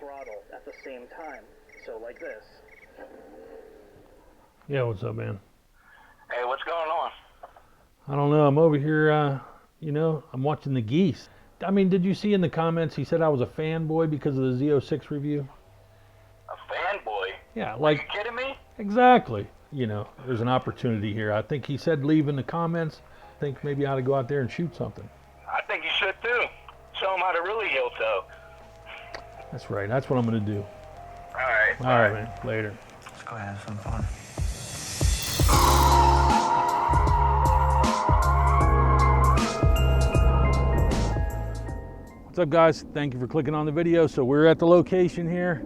throttle at the same time. So like this. Yeah, what's up, man? Hey, what's going on? I don't know. I'm over here, you know, I'm watching the geese. I mean, did you see in the comments he said I was a fanboy because of the Z06 review? A fanboy? Yeah, like... Are you kidding me? Exactly. You know, there's an opportunity here. I think he said leave in the comments. I think maybe I ought to go out there and shoot something. I think you should too. Show him how to really heel toe. That's right. That's what I'm going to do. Alright. Alright, man. Later. Let's go have some fun. What's up, guys? Thank you for clicking on the video. So we're at the location here.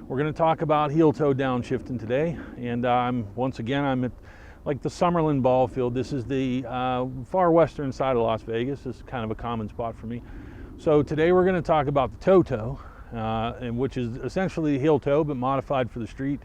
We're going to talk about heel toe downshifting today. And I'm at like the Summerlin ball field. This is the far western side of Las Vegas. This is kind of a common spot for me. So today we're going to talk about the toe, and which is essentially heel toe, but modified for the street.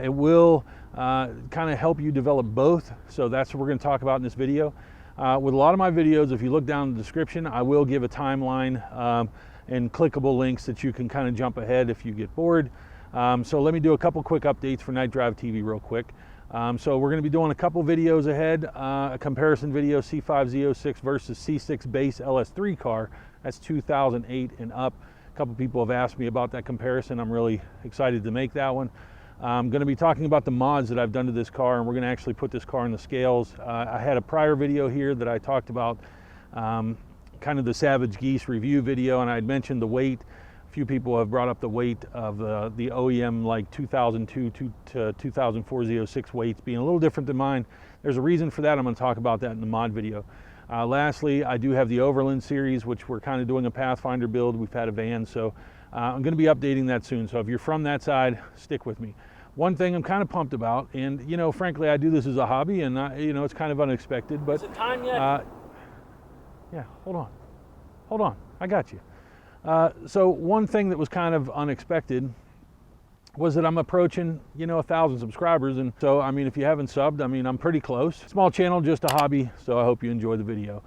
It will kind of help you develop both. So that's what we're going to talk about in this video. With a lot of my videos, if you look down in the description, I will give a timeline and clickable links that you can kind of jump ahead if you get bored. So let me do a couple quick updates for KnightDriveTV real quick. So we're going to be doing a couple videos ahead, a comparison video, C5 Z06 versus C6 base LS3 car. That's 2008 and up. A couple people have asked me about that comparison. I'm really excited to make that one. I'm going to be talking about the mods that I've done to this car, and we're going to actually put this car in the scales. I had a prior video here that I talked about kind of the SavageGeese review video, and I had mentioned the weight. A few people have brought up the weight of the OEM like 2002 to 2004 Z06 weights being a little different than mine. There's a reason for that. I'm going to talk about that in the mod video. Lastly, I do have the Overland series, which we're kind of doing a Pathfinder build. We've had a van, so I'm going to be updating that soon. So if you're from that side, stick with me. One thing I'm kind of pumped about, and you know, frankly, I do this as a hobby, and you know, it's kind of unexpected. But is it time yet? yeah, hold on, I got you. So one thing that was kind of unexpected was that I'm approaching, you know, 1,000 subscribers, and so I mean, if you haven't subbed, I mean, I'm pretty close. Small channel, just a hobby, so I hope you enjoy the video.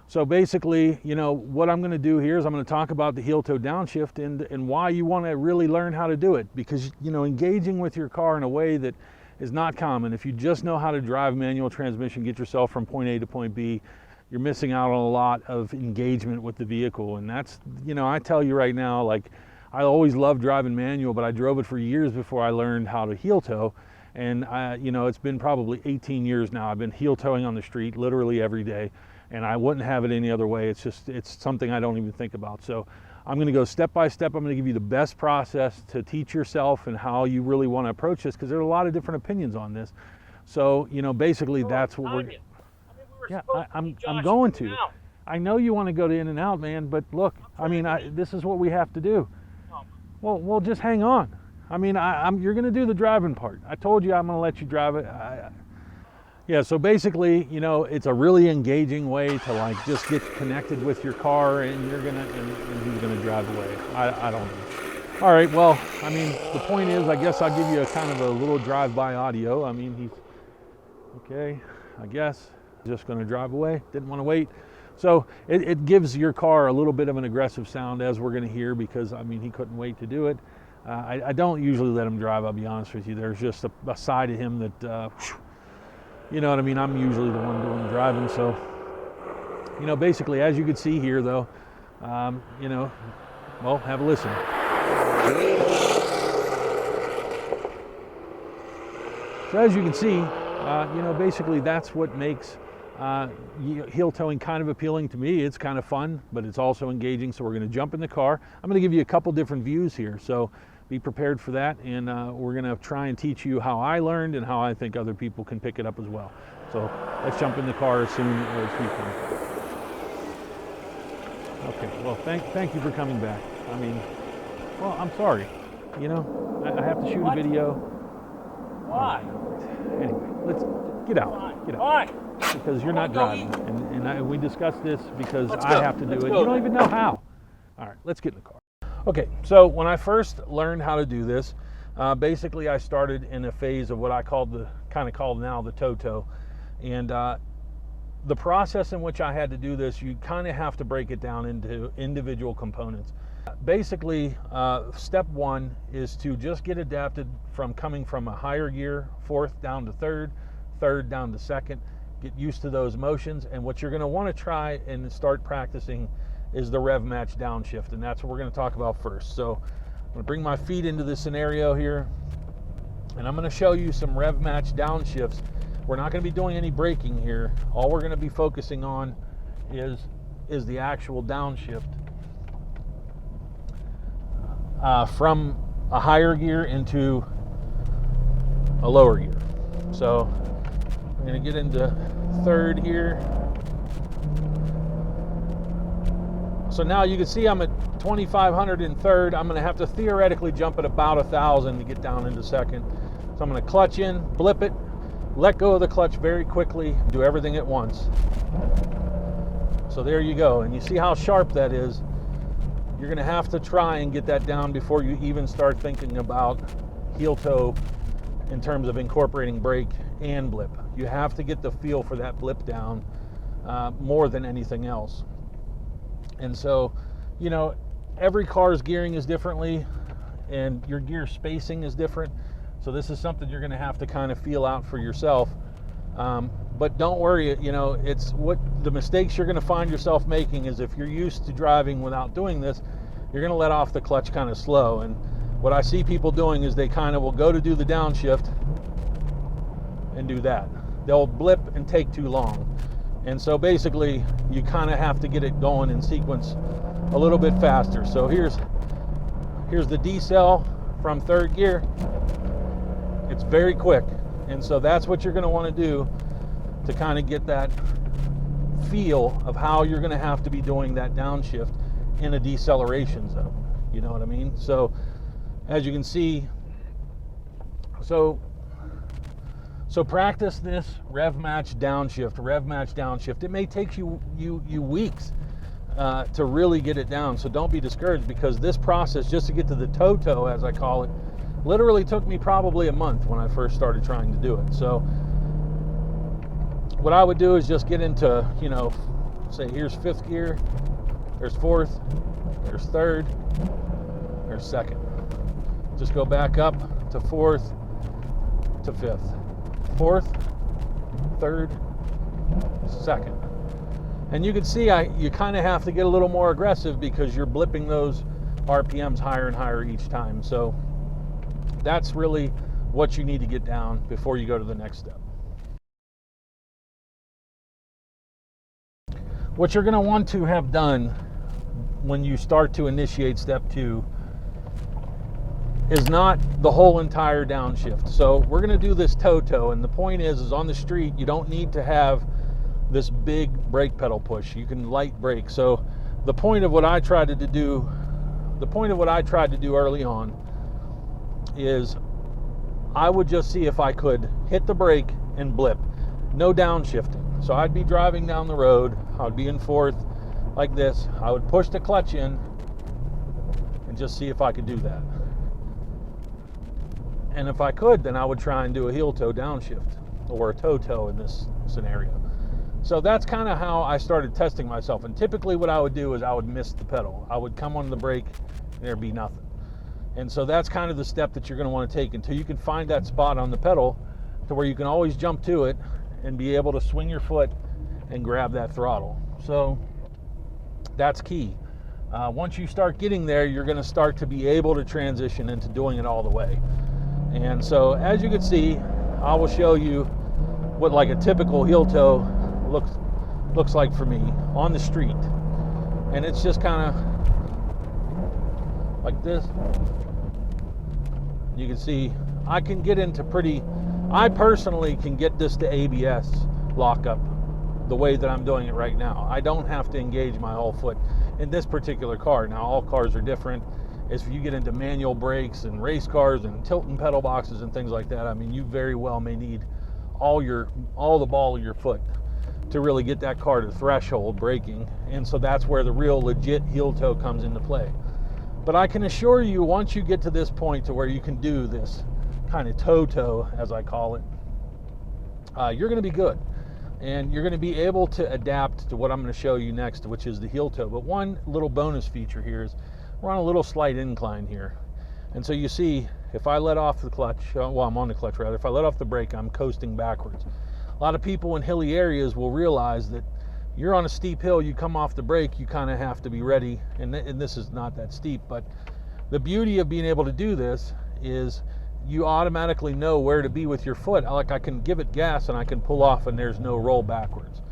So basically, you know, what I'm going to do here is I'm going to talk about the heel toe downshift and why you want to really learn how to do it, because, you know, engaging with your car in a way that is not common. If you just know how to drive manual transmission, get yourself from point A to point B, you're missing out on a lot of engagement with the vehicle. And that's, you know, I tell you right now, like, I always loved driving manual, but I drove it for years before I learned how to heel toe. And you know, it's been probably 18 years now. I've been heel towing on the street literally every day, and I wouldn't have it any other way. It's just, it's something I don't even think about. So I'm going to go step by step. I'm going to give you the best process to teach yourself and how you really want to approach this, because there are a lot of different opinions on this. So, you know, basically that's what we're... Yeah, I'm going to. I know you want to go to In and Out, man, but look, I mean, this is what we have to do. Well, just hang on. I mean, you're going to do the driving part. I told you I'm going to let you drive it. Yeah, so basically, you know, it's a really engaging way to like just get connected with your car, and you're going to, and he's going to drive away. I don't know. All right, well, I mean, the point is, I guess I'll give you a kind of a little drive-by audio. I mean, he's, okay, I guess. Just going to drive away, didn't want to wait. So it gives your car a little bit of an aggressive sound, as we're going to hear, because I mean, he couldn't wait to do it. I don't usually let him drive, I'll be honest with you. There's just a side of him that, you know what I mean, I'm usually the one doing the driving. So, you know, basically, as you can see here though, you know, well, have a listen. So as you can see, you know, basically that's what makes heel towing kind of appealing to me. It's kind of fun, but it's also engaging. So we're going to jump in the car. I'm going to give you a couple different views here, so be prepared for that. And we're going to try and teach you how I learned and how I think other people can pick it up as well. So let's jump in the car as soon as we can. Okay, well, thank you for coming back. I mean, well, I'm sorry. You know, I have to shoot a video. Why? Anyway, let's get out. Get out. Why? Because you're not driving, and we discussed this because Let's I go. have to do Let's it. go. You don't even know how. All right, let's get in the car. Okay, so when I first learned how to do this, basically I started in a phase of what I called now the toe, and the process in which I had to do this, you kind of have to break it down into individual components. Basically, step one is to just get adapted from coming from a higher gear, fourth down to third, third down to second, get used to those motions. And what you're going to want to try and start practicing is the rev match downshift, and that's what we're going to talk about first. So I'm going to bring my feet into this scenario here, and I'm going to show you some rev match downshifts. We're not going to be doing any braking here. All we're going to be focusing on is the actual downshift from a higher gear into a lower gear. So I'm going to get into third here. So now you can see I'm at 2,500 in third. I'm going to have to theoretically jump at about 1,000 to get down into second. So I'm going to clutch in, blip it, let go of the clutch very quickly, do everything at once. So there you go. And you see how sharp that is. You're going to have to try and get that down before you even start thinking about heel toe in terms of incorporating brake and blip. You have to get the feel for that blip down more than anything else. And so, you know, every car's gearing is differently and your gear spacing is different. So this is something you're going to have to kind of feel out for yourself. But don't worry, you know, it's what the mistakes you're going to find yourself making is if you're used to driving without doing this, you're going to let off the clutch kind of slow. And what I see people doing is they kind of will go to do the downshift and do that. They'll blip and take too long. And so basically you kind of have to get it going in sequence a little bit faster. So here's the decel from third gear. It's very quick. And so that's what you're going to want to do to kind of get that feel of how you're going to have to be doing that downshift in a deceleration zone. You know what I mean? So as you can see, so practice this rev match downshift. It may take you weeks to really get it down. So don't be discouraged, because this process, just to get to the toe, as I call it, literally took me probably a month when I first started trying to do it. So what I would do is just get into, you know, say here's fifth gear, there's fourth, there's third, there's second. Just go back up to fourth to fifth. Fourth, third, second. And you can see you kind of have to get a little more aggressive because you're blipping those RPMs higher and higher each time. So that's really what you need to get down before you go to the next step. What you're going to want to have done when you start to initiate step 2 is not the whole entire downshift. So we're going to do this toe, and the point is on the street you don't need to have this big brake pedal push. You can light brake. So the point of what I tried to do early on is I would just see if I could hit the brake and blip, no downshifting. So I'd be driving down the road, I'd be in fourth like this, I would push the clutch in and just see if I could do that. And if I could, then I would try and do a heel toe downshift, or a toe in this scenario. So that's kind of how I started testing myself. And typically what I would do is I would miss the pedal. I would come on the brake and there'd be nothing. And so that's kind of the step that you're going to want to take until you can find that spot on the pedal to where you can always jump to it and be able to swing your foot and grab that throttle. So that's key. Once you start getting there, you're going to start to be able to transition into doing it all the way. And so as you can see, I will show you what like a typical heel toe looks like for me on the street. And it's just kind of like this. You can see I can get into I personally can get this to ABS lockup the way that I'm doing it right now. I don't have to engage my whole foot in this particular car. Now all cars are different. If you get into manual brakes and race cars and tilt and pedal boxes and things like that, I mean, you very well may need all the ball of your foot to really get that car to threshold braking. And so that's where the real legit heel toe comes into play. But I can assure you, once you get to this point to where you can do this kind of toe, as I call it, you're going to be good. And you're going to be able to adapt to what I'm going to show you next, which is the heel toe. But one little bonus feature here is we're on a little slight incline here. And so you see, if I let off the clutch, well, I'm on the clutch rather, if I let off the brake, I'm coasting backwards. A lot of people in hilly areas will realize that you're on a steep hill, you come off the brake, you kind of have to be ready, and this is not that steep, but the beauty of being able to do this is you automatically know where to be with your foot. Like I can give it gas and I can pull off and there's no roll backwards.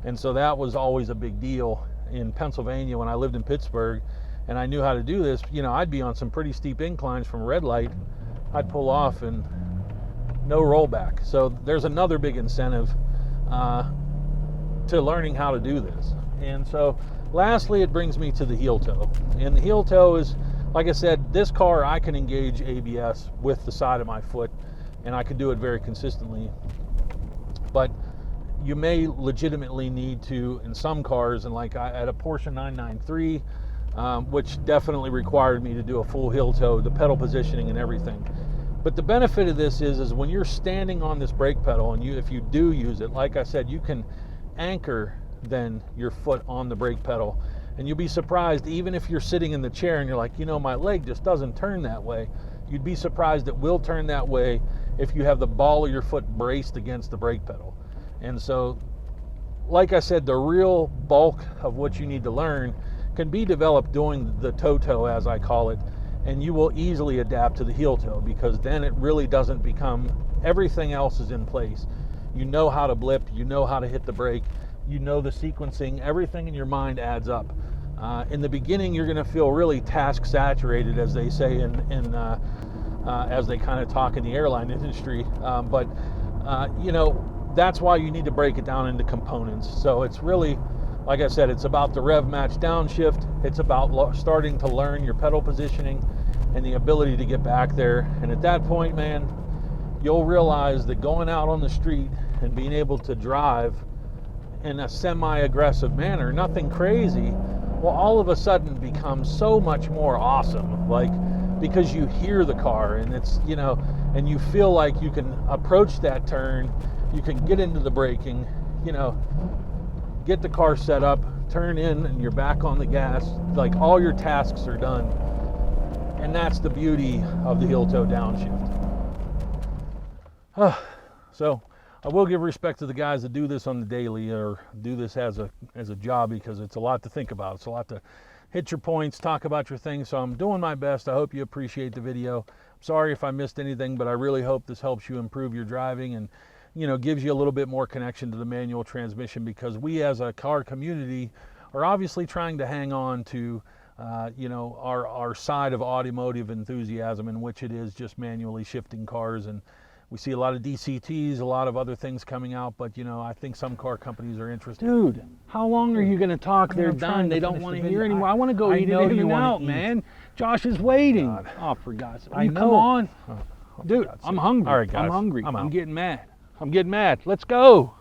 And so that was always a big deal in Pennsylvania when I lived in Pittsburgh and I knew how to do this. You know, I'd be on some pretty steep inclines from a red light, I'd pull off and no rollback. So there's another big incentive to learning how to do this. And so lastly, it brings me to the heel toe. And the heel toe is, like I said, this car I can engage ABS with the side of my foot and I can do it very consistently. But you may legitimately need to, in some cars, and like I had a Porsche 993, which definitely required me to do a full heel toe, the pedal positioning and everything. But the benefit of this is when you're standing on this brake pedal and if you do use it, like I said, you can anchor then your foot on the brake pedal. And you'll be surprised, even if you're sitting in the chair and you're like, you know, my leg just doesn't turn that way. You'd be surprised it will turn that way if you have the ball of your foot braced against the brake pedal. And so, like I said, the real bulk of what you need to learn can be developed doing the toe-toe, as I call it, and you will easily adapt to the heel toe because then it really doesn't become, everything else is in place. You know how to blip, you know how to hit the brake, you know the sequencing, everything in your mind adds up. In the beginning, you're going to feel really task saturated, as they say, as they kind of talk in the airline industry. But you know, that's why you need to break it down into components. So it's really, like I said, it's about the rev match downshift. It's about starting to learn your pedal positioning and the ability to get back there. And at that point, man, you'll realize that going out on the street and being able to drive in a semi-aggressive manner, nothing crazy, will all of a sudden become so much more awesome. Like, because you hear the car and it's, you know, and you feel like you can approach that turn, you can get into the braking, you know, get the car set up, turn in, and you're back on the gas. Like, all your tasks are done. And that's the beauty of the heel toe downshift. So I will give respect to the guys that do this on the daily or do this as a job, because it's a lot to think about. It's a lot to hit your points, talk about your things. So I'm doing my best. I hope you appreciate the video. I'm sorry if I missed anything, but I really hope this helps you improve your driving and, you know, gives you a little bit more connection to the manual transmission, because we as a car community are obviously trying to hang on to you know, our side of automotive enthusiasm, in which it is just manually shifting cars. And we see a lot of DCTs, a lot of other things coming out, but, you know, I think some car companies are interested. Dude, how long are you going to talk? They're done. They don't want to hear anymore. I want to go eat it in and out, man. Josh is waiting. God. Oh, for God's sake. I know. Come on. Oh, Dude, I'm hungry. All right, guys. I'm hungry. I'm out. I'm getting mad. I'm getting mad. Let's go.